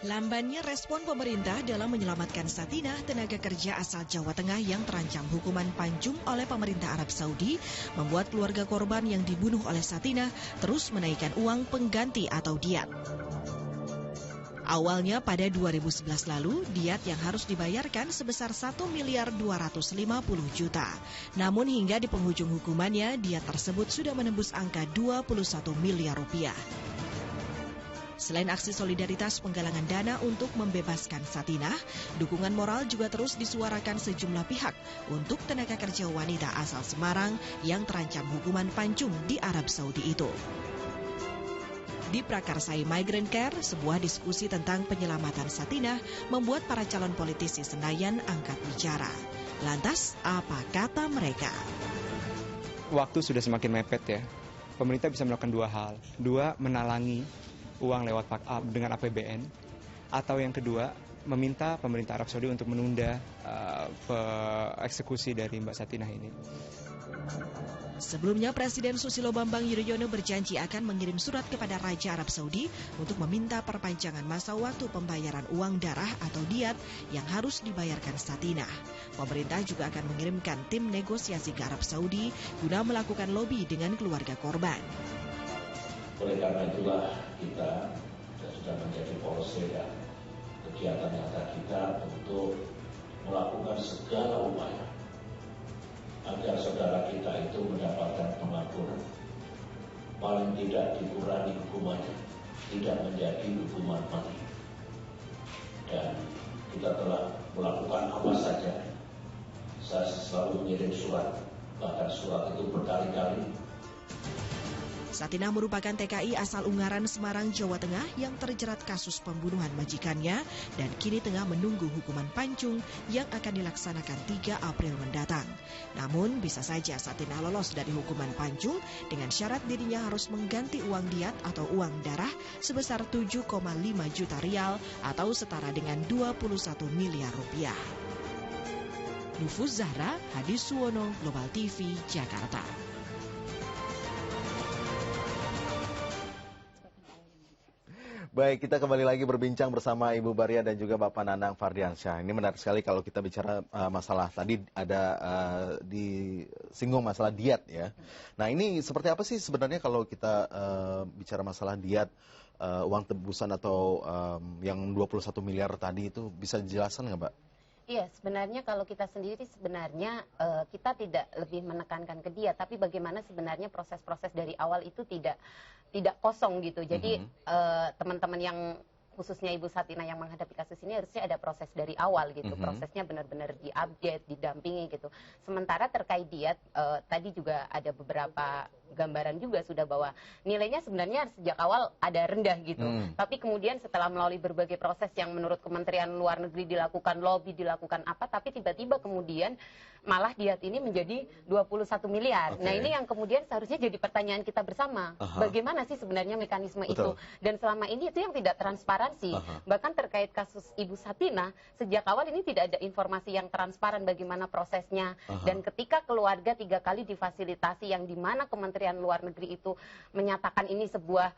Lambannya respon pemerintah dalam menyelamatkan Satinah, tenaga kerja asal Jawa Tengah yang terancam hukuman panjung oleh pemerintah Arab Saudi, membuat keluarga korban yang dibunuh oleh Satinah terus menaikkan uang pengganti atau diat. Awalnya pada 2011 lalu, diat yang harus dibayarkan sebesar 1.250 juta. Namun hingga di penghujung hukumannya, diat tersebut sudah menembus angka 21 miliar rupiah. Selain aksi solidaritas penggalangan dana untuk membebaskan Satinah, dukungan moral juga terus disuarakan sejumlah pihak untuk tenaga kerja wanita asal Semarang yang terancam hukuman panjung di Arab Saudi itu. Di Prakarsai Migrant Care, sebuah diskusi tentang penyelamatan Satinah membuat para calon politisi Senayan angkat bicara. Lantas, apa kata mereka? Waktu sudah semakin mepet ya. Pemerintah bisa melakukan dua hal. Dua, menalangi uang lewat dengan APBN. Atau yang kedua, meminta pemerintah Arab Saudi untuk menunda eksekusi dari Mbak Satinah ini. Sebelumnya, Presiden Susilo Bambang Yudhoyono berjanji akan mengirim surat kepada Raja Arab Saudi untuk meminta perpanjangan masa waktu pembayaran uang darah atau diat yang harus dibayarkan Satinah. Pemerintah juga akan mengirimkan tim negosiasi ke Arab Saudi guna melakukan lobi dengan keluarga korban. Oleh karena itulah kita sudah menjadi polisi dan kegiatan nyata kita untuk melakukan segala upaya agar saudara kita itu mendapatkan pengampunan, paling tidak dikurangi hukumannya, tidak menjadi hukuman mati. Dan kita telah melakukan apa saja. Saya selalu mengirim surat, bahkan surat itu berkali-kali. Satinah merupakan TKI asal Ungaran, Semarang, Jawa Tengah yang terjerat kasus pembunuhan majikannya dan kini tengah menunggu hukuman panjung yang akan dilaksanakan 3 April mendatang. Namun bisa saja Satinah lolos dari hukuman panjung dengan syarat dirinya harus mengganti uang diat atau uang darah sebesar 7,5 juta rial atau setara dengan 21 miliar rupiah. Nufuz Zahra, Hadi Suwono, Global TV, Jakarta. Baik, kita kembali lagi berbincang bersama Ibu Baria dan juga Bapak Nanang Fardiansyah. Ini menarik sekali kalau kita bicara masalah tadi ada disinggung masalah diat ya. Nah ini seperti apa sih sebenarnya kalau kita bicara masalah diat, uang tebusan atau yang 21 miliar tadi itu bisa dijelaskan nggak Mbak? Iya, sebenarnya kalau kita sendiri sebenarnya kita tidak lebih menekankan ke dia, tapi bagaimana sebenarnya proses-proses dari awal itu tidak kosong gitu. Jadi teman-teman yang khususnya Ibu Satinah yang menghadapi kasus ini harusnya ada proses dari awal gitu. Prosesnya benar-benar diupdate, didampingi gitu. Sementara terkait diat, tadi juga ada beberapa gambaran juga sudah bahwa nilainya sebenarnya sejak awal ada rendah gitu. Tapi kemudian setelah melalui berbagai proses yang menurut Kementerian Luar Negeri dilakukan lobby, dilakukan apa, tapi tiba-tiba kemudian malah diat ini menjadi 21 miliar. Nah ini yang kemudian seharusnya jadi pertanyaan kita bersama. Bagaimana sih sebenarnya mekanisme itu? Dan selama ini itu yang tidak transparansi. Bahkan terkait kasus Ibu Satinah, sejak awal ini tidak ada informasi yang transparan bagaimana prosesnya. Dan ketika keluarga 3 kali difasilitasi yang dimana Kementerian Luar Negeri itu menyatakan ini sebuah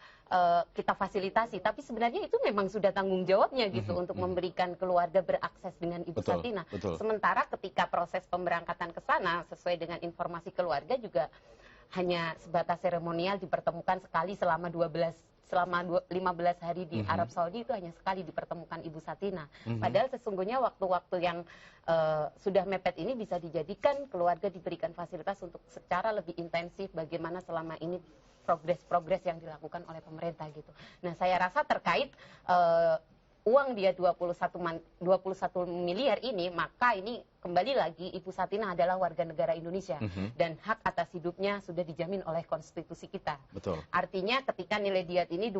kita fasilitasi, tapi sebenarnya itu memang sudah tanggung jawabnya gitu untuk memberikan keluarga berakses dengan Ibu Satinah. Sementara ketika proses pemberangkatan ke sana sesuai dengan informasi keluarga juga hanya sebatas seremonial, dipertemukan sekali selama 15 hari di Arab Saudi, itu hanya sekali dipertemukan Ibu Satinah. Padahal sesungguhnya waktu-waktu yang sudah mepet ini bisa dijadikan keluarga diberikan fasilitas untuk secara lebih intensif bagaimana selama ini progres yang dilakukan oleh pemerintah gitu. Nah saya rasa terkait uang dia 21 miliar ini, maka ini kembali lagi Ibu Satinah adalah warga negara Indonesia dan hak atas hidupnya sudah dijamin oleh konstitusi kita. Artinya ketika nilai diat ini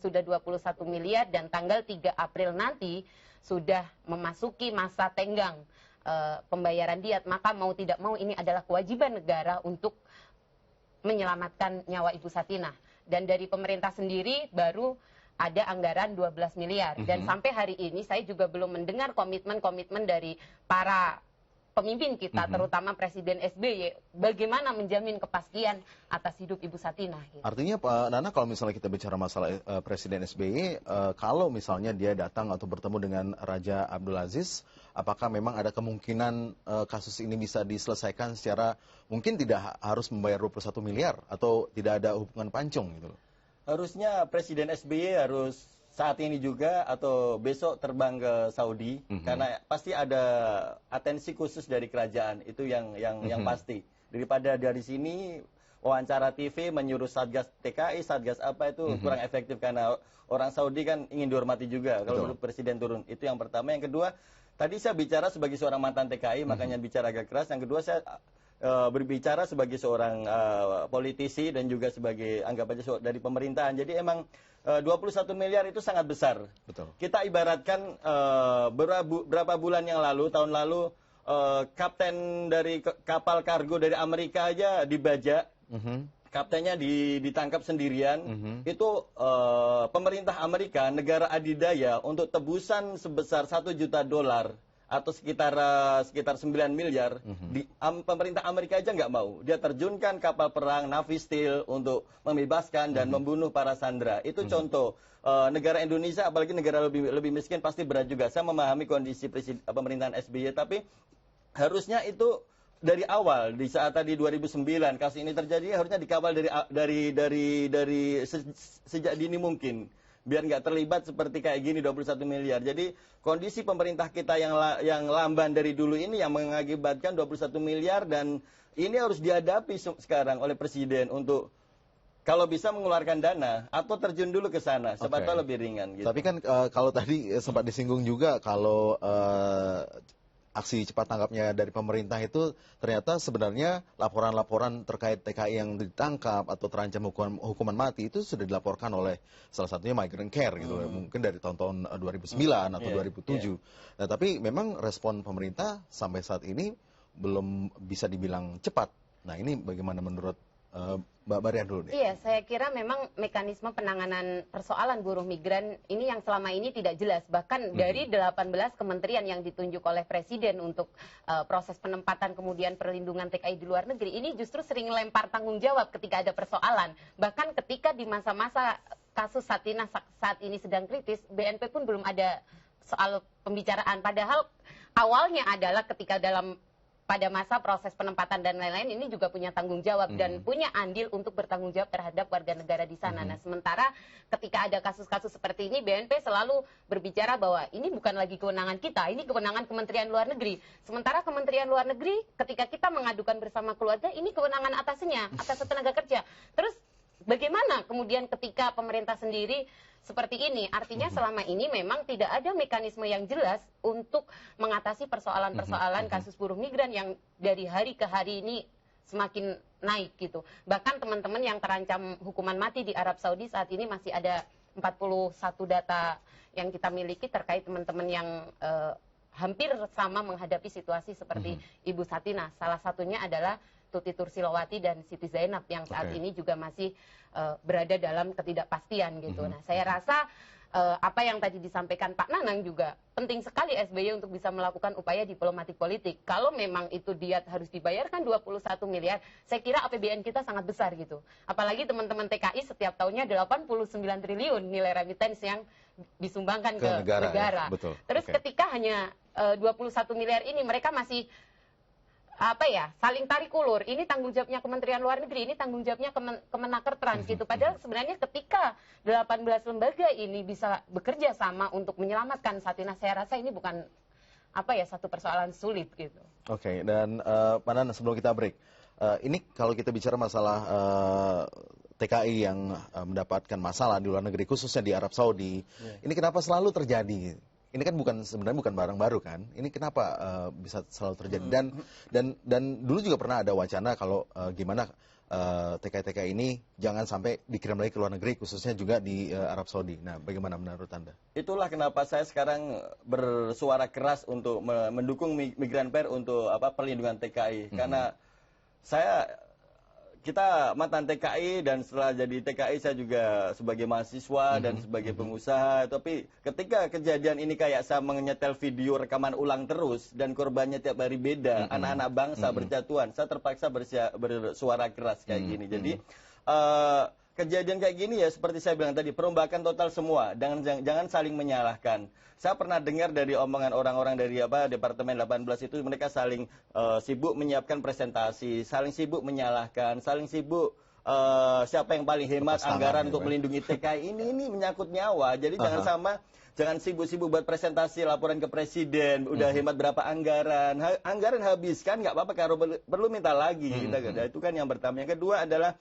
sudah 21 miliar dan tanggal 3 April nanti sudah memasuki masa tenggang pembayaran diat, maka mau tidak mau ini adalah kewajiban negara untuk menyelamatkan nyawa Ibu Satinah. Dan dari pemerintah sendiri baru ada anggaran 12 miliar. Dan sampai hari ini saya juga belum mendengar komitmen-komitmen dari para pemimpin kita, terutama Presiden SBY, bagaimana menjamin kepastian atas hidup Ibu Satinah. Gitu. Artinya Pak Nana, kalau misalnya kita bicara masalah Presiden SBY, kalau misalnya dia datang atau bertemu dengan Raja Abdul Aziz, apakah memang ada kemungkinan kasus ini bisa diselesaikan secara mungkin tidak harus membayar 21 miliar atau tidak ada hubungan pancung gitu? Harusnya Presiden SBY harus saat ini juga atau besok terbang ke Saudi karena pasti ada atensi khusus dari kerajaan, itu yang pasti. Daripada dari sini wawancara TV menyuruh Satgas TKI, Satgas apa itu kurang efektif karena orang Saudi kan ingin dihormati juga kalau presiden turun. Itu yang pertama. Yang kedua, tadi saya bicara sebagai seorang mantan TKI, makanya bicara agak keras. Yang kedua, saya berbicara sebagai seorang politisi dan juga sebagai anggap aja dari pemerintahan. Jadi emang 21 miliar itu sangat besar. Betul. Kita ibaratkan berapa bulan yang lalu, tahun lalu, kapten dari kapal kargo dari Amerika aja dibajak. Kaptennya ditangkap sendirian. Itu pemerintah Amerika, negara adidaya, untuk tebusan sebesar $1 juta atau sekitar 9 miliar, pemerintah Amerika aja nggak mau. Dia terjunkan kapal perang Navy Steel untuk membebaskan dan membunuh para sandera. Itu contoh. Negara Indonesia, apalagi negara lebih miskin, pasti berat juga. Saya memahami kondisi pemerintahan SBY, tapi harusnya itu dari awal, di saat tadi 2009 kasus ini terjadi, harusnya dikawal dari sejak dini mungkin. Biar nggak terlibat seperti kayak gini 21 miliar. Jadi kondisi pemerintah kita yang lamban dari dulu ini yang mengakibatkan 21 miliar, dan ini harus dihadapi sekarang oleh Presiden untuk kalau bisa mengeluarkan dana atau terjun dulu ke sana, siapa tahu lebih ringan. Gitu. Tapi kan kalau tadi sempat disinggung juga kalau aksi cepat tanggapnya dari pemerintah itu ternyata sebenarnya laporan-laporan terkait TKI yang ditangkap atau terancam hukuman mati itu sudah dilaporkan oleh salah satunya Migrant Care gitu, mungkin dari tahun-tahun 2009 atau 2007. Nah, tapi memang respon pemerintah sampai saat ini belum bisa dibilang cepat. Nah, ini bagaimana menurut Mbak Barian dulu deh? Iya, saya kira memang mekanisme penanganan persoalan buruh migran ini yang selama ini tidak jelas. Bahkan dari 18 kementerian yang ditunjuk oleh Presiden untuk proses penempatan kemudian perlindungan TKI di luar negeri, ini justru sering lempar tanggung jawab ketika ada persoalan. Bahkan ketika di masa-masa kasus Satinah saat ini sedang kritis, BNP pun belum ada soal pembicaraan. Padahal awalnya adalah ketika pada masa proses penempatan dan lain-lain ini juga punya tanggung jawab dan punya andil untuk bertanggung jawab terhadap warga negara di sana. Nah, sementara ketika ada kasus-kasus seperti ini, BNP selalu berbicara bahwa ini bukan lagi kewenangan kita, ini kewenangan Kementerian Luar Negeri. Sementara Kementerian Luar Negeri ketika kita mengadukan bersama keluarga, ini kewenangan atasnya, atas tenaga kerja. Terus bagaimana kemudian ketika pemerintah sendiri seperti ini? Artinya selama ini memang tidak ada mekanisme yang jelas untuk mengatasi persoalan-persoalan kasus buruh migran yang dari hari ke hari ini semakin naik gitu. Bahkan teman-teman yang terancam hukuman mati di Arab Saudi saat ini masih ada 41 data yang kita miliki terkait teman-teman yang hampir sama menghadapi situasi seperti Ibu Satinah. Salah satunya adalah Tuti Tursilawati dan Siti Zainab yang saat ini juga masih berada dalam ketidakpastian gitu. Nah, saya rasa apa yang tadi disampaikan Pak Nanang juga penting sekali SBY untuk bisa melakukan upaya diplomatik politik. Kalau memang itu diat harus dibayarkan 21 miliar, saya kira APBN kita sangat besar gitu. Apalagi teman-teman TKI setiap tahunnya 89 triliun nilai remittance yang disumbangkan ke negara. Ya, betul. Terus ketika hanya 21 miliar ini mereka masih saling tarik ulur. Ini tanggung jawabnya Kementerian Luar Negeri, ini tanggung jawabnya Kemenaker Trans gitu. Padahal sebenarnya ketika 18 lembaga ini bisa bekerja sama untuk menyelamatkan Satinah, saya rasa ini bukan satu persoalan sulit gitu. Oke, dan Pak Nana, sebelum kita break, ini kalau kita bicara masalah TKI yang mendapatkan masalah di luar negeri, khususnya di Arab Saudi, ini kenapa selalu terjadi? Ini kan sebenarnya bukan barang baru kan? Ini kenapa bisa selalu terjadi? Dan dulu juga pernah ada wacana kalau gimana TKI ini jangan sampai dikirim lagi ke luar negeri, khususnya juga di Arab Saudi. Nah, bagaimana menurut Anda? Itulah kenapa saya sekarang bersuara keras untuk mendukung Migrant Care untuk perlindungan TKI. Karena saya kita mantan TKI dan setelah jadi TKI saya juga sebagai mahasiswa dan sebagai pengusaha. Tapi ketika kejadian ini kayak saya menyetel video rekaman ulang terus dan korbannya tiap hari beda, anak-anak bangsa berjatuhan, saya terpaksa bersuara keras kayak gini. Jadi kejadian kayak gini ya seperti saya bilang tadi, perombakan total semua, jangan saling menyalahkan. Saya pernah dengar dari omongan orang-orang dari Departemen 18 itu mereka saling sibuk menyiapkan presentasi, saling sibuk menyalahkan, saling sibuk siapa yang paling hemat anggaran untuk melindungi TKI. Ini menyangkut nyawa. Jadi jangan sibuk-sibuk buat presentasi laporan ke presiden, udah hemat berapa anggaran. Anggaran habis kan nggak apa-apa, kalau perlu minta lagi. Itu kan yang pertama. Yang kedua adalah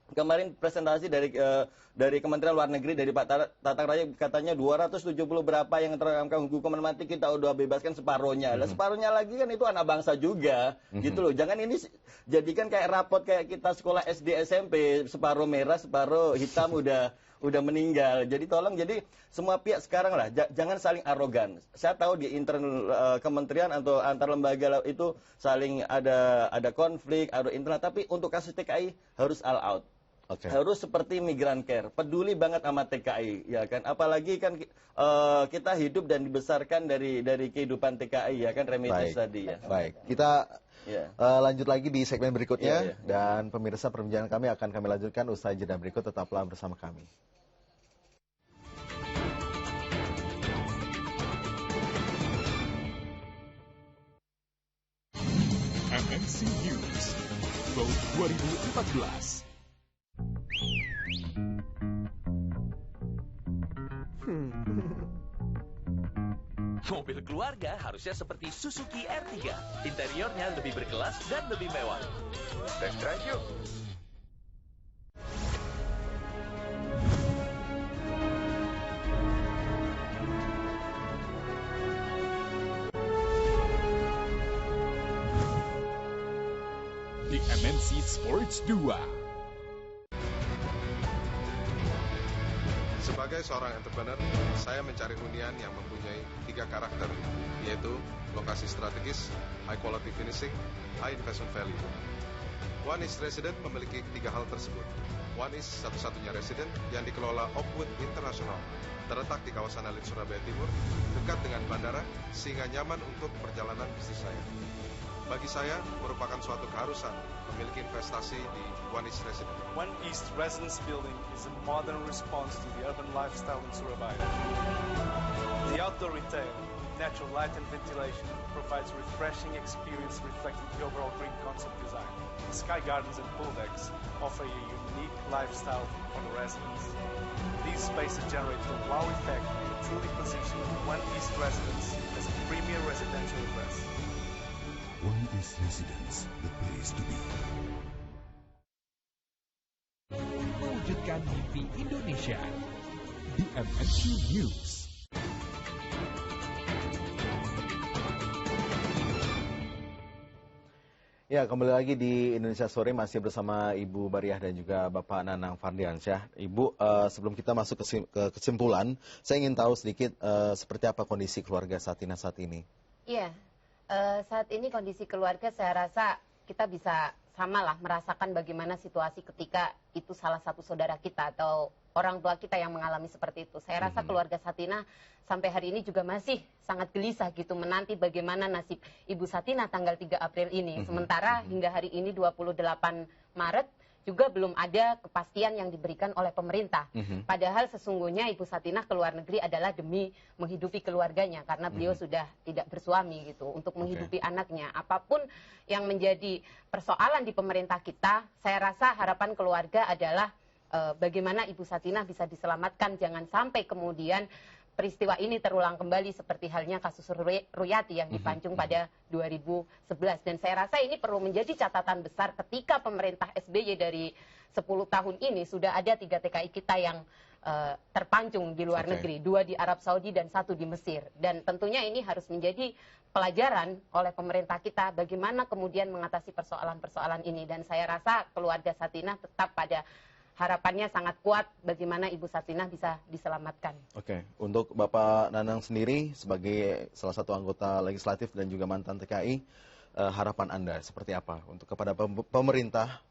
kemarin presentasi dari Kementerian Luar Negeri, dari Pak Tatang Raya, katanya 270 berapa yang terancam hukuman mati, kita udah bebaskan separohnya. Lah separohnya lagi kan itu anak bangsa juga, gitu loh. Jangan ini jadikan kayak rapot kayak kita sekolah SD SMP, separuh merah, separuh hitam udah meninggal. Jadi tolong, jadi semua pihak sekarang lah jangan saling arogan. Saya tahu di internal kementerian atau antar lembaga itu saling ada konflik, ada internal, tapi untuk kasus TKI harus all out. Harus seperti Migrant Care, peduli banget sama TKI, ya kan? Apalagi kan kita hidup dan dibesarkan dari kehidupan TKI, ya kan, Remitis tadi ya. Baik, kita lanjut lagi di segmen berikutnya, dan pemirsa, perbincangan kami akan kami lanjutkan usai jeda berikut, tetaplah bersama kami. MNC News, Vote 2014. Mobil keluarga harusnya seperti Suzuki R3. Interiornya lebih berkelas dan lebih mewah. Test drive yuk. Di MNC Sports 2. Sebagai seorang entrepreneur, saya mencari hunian yang mempunyai 3 karakter, yaitu lokasi strategis, high quality finishing, high investment value. One East Resident memiliki 3 hal tersebut. One East satu-satunya resident yang dikelola Oakwood International, terletak di kawasan elit Surabaya Timur, dekat dengan bandara, sehingga nyaman untuk perjalanan bisnis saya. Bagi saya, merupakan suatu keharusan memiliki investasi di One East Resident. One East Residence Building is a modern response to the urban lifestyle in Surabaya. The outdoor retail, natural light and ventilation provides a refreshing experience reflecting the overall green concept design. The sky gardens and pool decks offer a unique lifestyle for the residents. These spaces generate the wow effect and truly position One East Residence as a premier residential address. One East Residence, the place to be. Mewujudkan mimpi Indonesia di MNC News. Ya, kembali lagi di Indonesia Sore, masih bersama Ibu Bariah dan juga Bapak Nanang Fardiansyah. Ibu, sebelum kita masuk ke kesimpulan, saya ingin tahu sedikit seperti apa kondisi keluarga Satina saat ini. Iya. Saat ini kondisi keluarga saya rasa kita bisa samalah merasakan bagaimana situasi ketika itu salah satu saudara kita atau orang tua kita yang mengalami seperti itu. Saya rasa keluarga Satina sampai hari ini juga masih sangat gelisah gitu menanti bagaimana nasib Ibu Satina tanggal 3 April ini. Sementara hingga hari ini 28 Maret juga belum ada kepastian yang diberikan oleh pemerintah. Padahal sesungguhnya Ibu Satina ke luar negeri adalah demi menghidupi keluarganya karena beliau sudah tidak bersuami gitu untuk menghidupi anaknya. Apapun yang menjadi persoalan di pemerintah kita, saya rasa harapan keluarga adalah bagaimana Ibu Satina bisa diselamatkan, jangan sampai kemudian peristiwa ini terulang kembali seperti halnya kasus Ruyati yang dipancung pada 2011. Dan saya rasa ini perlu menjadi catatan besar ketika pemerintah SBY dari 10 tahun ini sudah ada 3 TKI kita yang terpancung di luar negeri. 2 di Arab Saudi dan 1 di Mesir. Dan tentunya ini harus menjadi pelajaran oleh pemerintah kita bagaimana kemudian mengatasi persoalan-persoalan ini. Dan saya rasa keluarga Satina tetap pada harapannya sangat kuat bagaimana Ibu Satina bisa diselamatkan. Oke, untuk Bapak Nanang sendiri sebagai salah satu anggota legislatif dan juga mantan TKI, harapan Anda seperti apa untuk kepada pemerintah?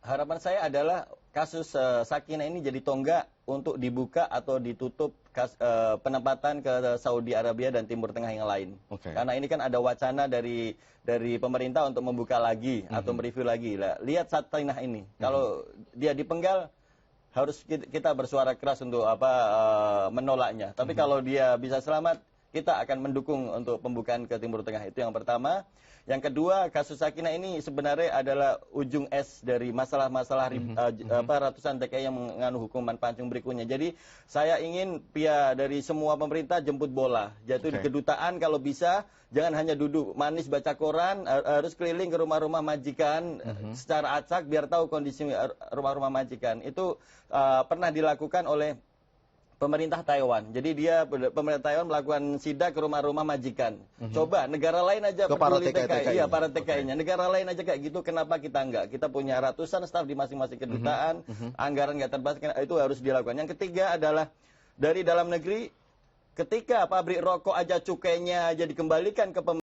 Harapan saya adalah kasus Sakinah ini jadi tonggak untuk dibuka atau ditutup penempatan ke Saudi Arabia dan Timur Tengah yang lain. Karena ini kan ada wacana dari pemerintah untuk membuka lagi atau mereview lagi. Lihat Sakinah ini, kalau dia dipenggal harus kita bersuara keras untuk menolaknya. Tapi kalau dia bisa selamat, kita akan mendukung untuk pembukaan ke Timur Tengah. Itu yang pertama. Yang kedua, kasus Sakinah ini sebenarnya adalah ujung es dari masalah-masalah ratusan TKI yang mengandung hukuman pancung berikutnya. Jadi saya ingin pihak dari semua pemerintah jemput bola, jatuh di kedutaan kalau bisa, jangan hanya duduk manis baca koran, harus keliling ke rumah-rumah majikan secara acak biar tahu kondisi rumah-rumah majikan. Itu pernah dilakukan oleh pemerintah Taiwan. Jadi pemerintah Taiwan melakukan sidak ke rumah-rumah majikan. Coba negara lain aja peduli TKI. Iya, para TKI-nya. Negara lain aja kayak gitu, kenapa kita enggak? Kita punya ratusan staf di masing-masing kedutaan, anggaran nggak terbatas, itu harus dilakukan. Yang ketiga adalah dari dalam negeri, ketika pabrik rokok aja cukainya aja dikembalikan ke pemerintah,